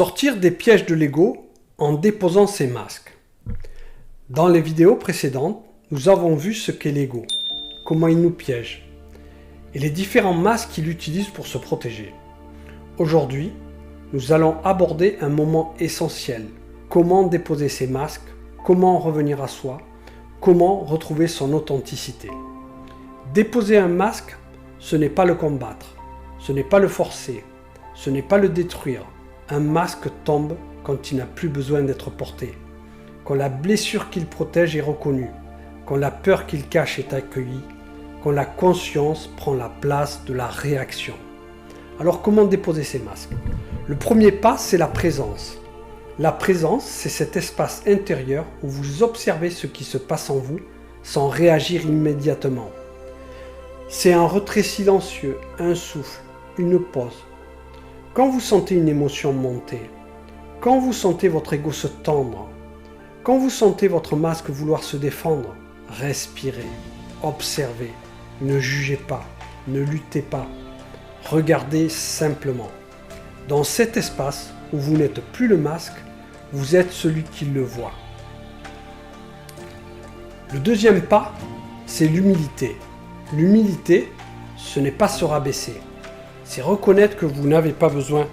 Sortir des pièges de l'ego en déposant ses masques. Dans les vidéos précédentes, nous avons vu ce qu'est l'ego, comment il nous piège, et les différents masques qu'il utilise pour se protéger. Aujourd'hui, nous allons aborder un moment essentiel, comment déposer ses masques, comment revenir à soi, comment retrouver son authenticité. Déposer un masque, ce n'est pas le combattre, ce n'est pas le forcer, ce n'est pas le détruire. Un masque tombe quand il n'a plus besoin d'être porté, quand la blessure qu'il protège est reconnue, quand la peur qu'il cache est accueillie, quand la conscience prend la place de la réaction. Alors comment déposer ces masques? Le premier pas, c'est la présence. La présence, c'est cet espace intérieur où vous observez ce qui se passe en vous sans réagir immédiatement. C'est un retrait silencieux, un souffle, une pause. Quand vous sentez une émotion monter, quand vous sentez votre ego se tendre, quand vous sentez votre masque vouloir se défendre, respirez, observez, ne jugez pas, ne luttez pas, regardez simplement. Dans cet espace où vous n'êtes plus le masque, vous êtes celui qui le voit. Le deuxième pas, c'est l'humilité. L'humilité, ce n'est pas se rabaisser. C'est reconnaître que vous n'avez pas besoin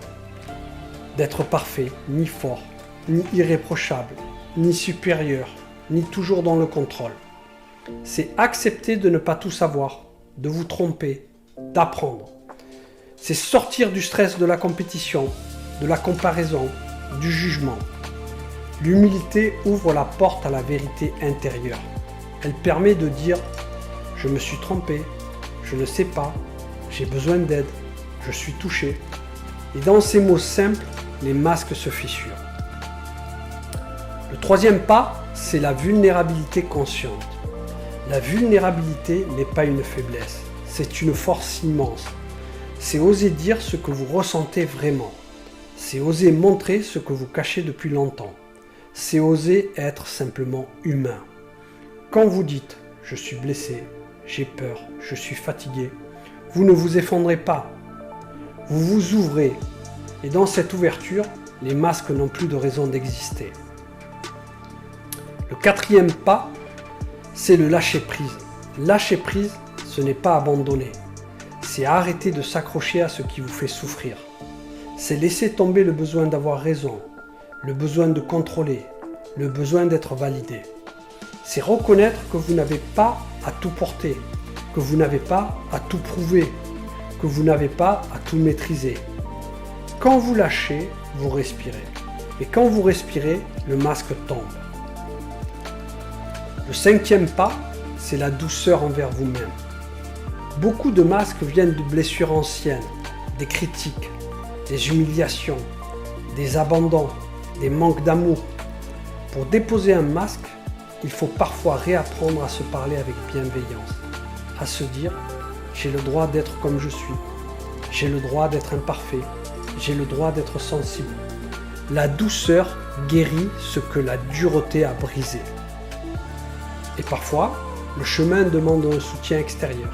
d'être parfait, ni fort, ni irréprochable, ni supérieur, ni toujours dans le contrôle. C'est accepter de ne pas tout savoir, de vous tromper, d'apprendre. C'est sortir du stress de la compétition, de la comparaison, du jugement. L'humilité ouvre la porte à la vérité intérieure. Elle permet de dire « Je me suis trompé, je ne sais pas, j'ai besoin d'aide, je suis touché ». Et dans ces mots simples, les masques se fissurent. Le troisième pas, c'est la vulnérabilité consciente. La vulnérabilité n'est pas une faiblesse, c'est une force immense. C'est oser dire ce que vous ressentez vraiment. C'est oser montrer ce que vous cachez depuis longtemps. C'est oser être simplement humain. Quand vous dites « je suis blessé, j'ai peur, je suis fatigué », vous ne vous effondrez pas. Vous vous ouvrez. Et dans cette ouverture, les masques n'ont plus de raison d'exister. Le quatrième pas, c'est le lâcher-prise. Lâcher prise, ce n'est pas abandonner. C'est arrêter de s'accrocher à ce qui vous fait souffrir. C'est laisser tomber le besoin d'avoir raison, le besoin de contrôler, le besoin d'être validé. C'est reconnaître que vous n'avez pas à tout porter, que vous n'avez pas à tout prouver, que vous n'avez pas à tout maîtriser. Quand vous lâchez, vous respirez. Et quand vous respirez, le masque tombe. Le cinquième pas, c'est la douceur envers vous-même. Beaucoup de masques viennent de blessures anciennes, des critiques, des humiliations, des abandons, des manques d'amour. Pour déposer un masque, il faut parfois réapprendre à se parler avec bienveillance, à se dire « j'ai le droit d'être comme je suis, j'ai le droit d'être imparfait, j'ai le droit d'être sensible ». La douceur guérit ce que la dureté a brisé. Et parfois, le chemin demande un soutien extérieur.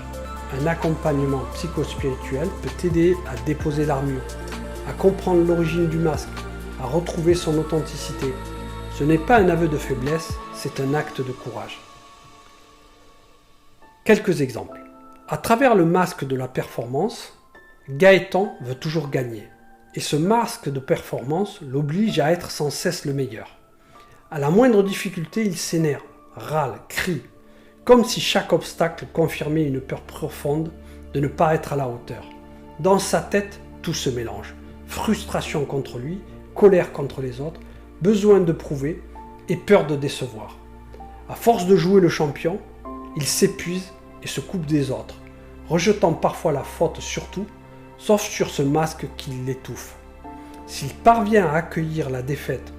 Un accompagnement psychospirituel peut t'aider à déposer l'armure, à comprendre l'origine du masque, à retrouver son authenticité. Ce n'est pas un aveu de faiblesse, c'est un acte de courage. Quelques exemples. À travers le masque de la performance, Gaëtan veut toujours gagner. Et ce masque de performance l'oblige à être sans cesse le meilleur. À la moindre difficulté, il s'énerve, râle, crie, comme si chaque obstacle confirmait une peur profonde de ne pas être à la hauteur. Dans sa tête, tout se mélange. Frustration contre lui, colère contre les autres, besoin de prouver et peur de décevoir. À force de jouer le champion, il s'épuise et se coupe des autres, rejetant parfois la faute sur tout, sauf sur ce masque qui l'étouffe. S'il parvient à accueillir la défaite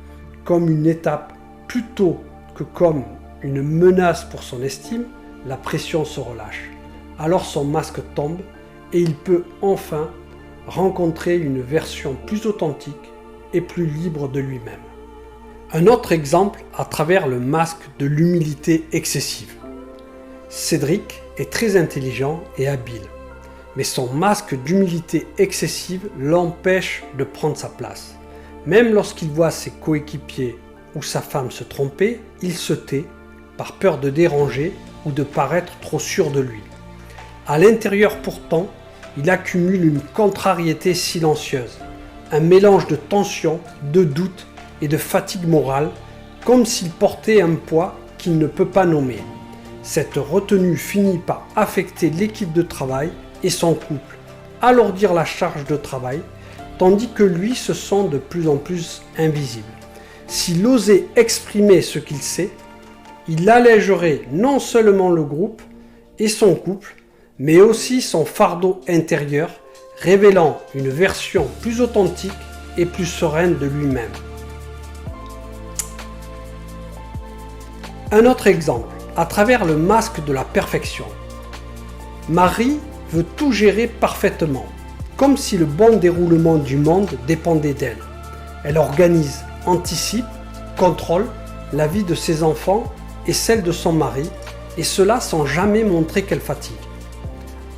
comme une étape plutôt que comme une menace pour son estime, la pression se relâche. Alors son masque tombe et il peut enfin rencontrer une version plus authentique et plus libre de lui-même. Un autre exemple à travers le masque de l'humilité excessive. Cédric est très intelligent et habile, mais son masque d'humilité excessive l'empêche de prendre sa place. Même lorsqu'il voit ses coéquipiers ou sa femme se tromper, il se tait par peur de déranger ou de paraître trop sûr de lui. À l'intérieur pourtant, il accumule une contrariété silencieuse, un mélange de tension, de doute et de fatigue morale, comme s'il portait un poids qu'il ne peut pas nommer. Cette retenue finit par affecter l'équipe de travail et son couple, alourdir la charge de travail, tandis que lui se sent de plus en plus invisible. S'il osait exprimer ce qu'il sait, il allégerait non seulement le groupe et son couple, mais aussi son fardeau intérieur, révélant une version plus authentique et plus sereine de lui-même. Un autre exemple, à travers le masque de la perfection. Marie veut tout gérer parfaitement, comme si le bon déroulement du monde dépendait d'elle. Elle organise, anticipe, contrôle la vie de ses enfants et celle de son mari, et cela sans jamais montrer qu'elle fatigue.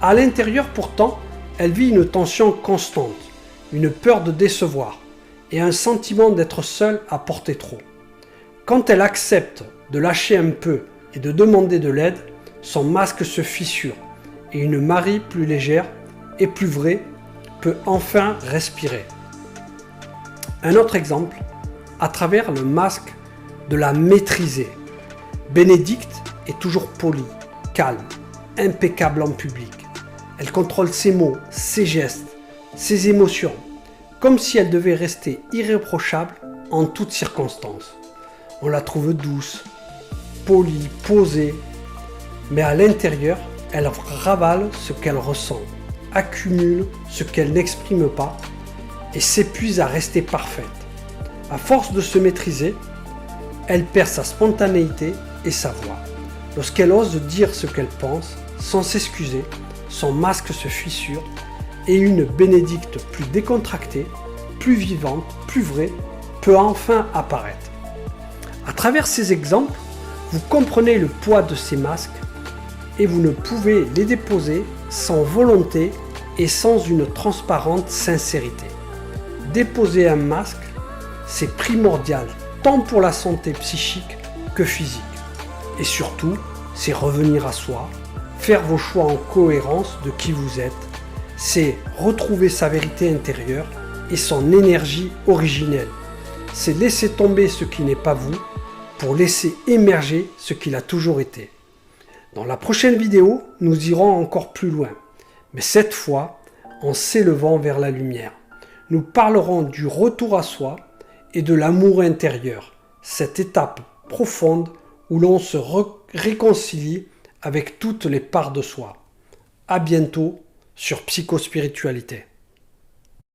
À l'intérieur pourtant, elle vit une tension constante, une peur de décevoir et un sentiment d'être seule à porter trop. Quand elle accepte de lâcher un peu et de demander de l'aide, son masque se fissure et une Marie plus légère et plus vraie peut enfin respirer. Un autre exemple, à travers le masque de la maîtriser. Bénédicte est toujours polie, calme, impeccable en public. Elle contrôle ses mots, ses gestes, ses émotions, comme si elle devait rester irréprochable en toutes circonstances. On la trouve douce, polie, posée, mais à l'intérieur, elle ravale ce qu'elle ressent, accumule ce qu'elle n'exprime pas et s'épuise à rester parfaite. À force de se maîtriser, elle perd sa spontanéité et sa voix. Lorsqu'elle ose dire ce qu'elle pense, sans s'excuser, son masque se fissure et une Bénédicte plus décontractée, plus vivante, plus vraie, peut enfin apparaître. À travers ces exemples, vous comprenez le poids de ces masques et vous ne pouvez les déposer sans volonté et sans une transparente sincérité. Déposer un masque, c'est primordial tant pour la santé psychique que physique. Et surtout, c'est revenir à soi, faire vos choix en cohérence de qui vous êtes, c'est retrouver sa vérité intérieure et son énergie originelle. C'est laisser tomber ce qui n'est pas vous pour laisser émerger ce qu'il a toujours été. Dans la prochaine vidéo, nous irons encore plus loin, mais cette fois en s'élevant vers la lumière. Nous parlerons du retour à soi et de l'amour intérieur, cette étape profonde où l'on se réconcilie avec toutes les parts de soi. À bientôt sur Psychospiritualité.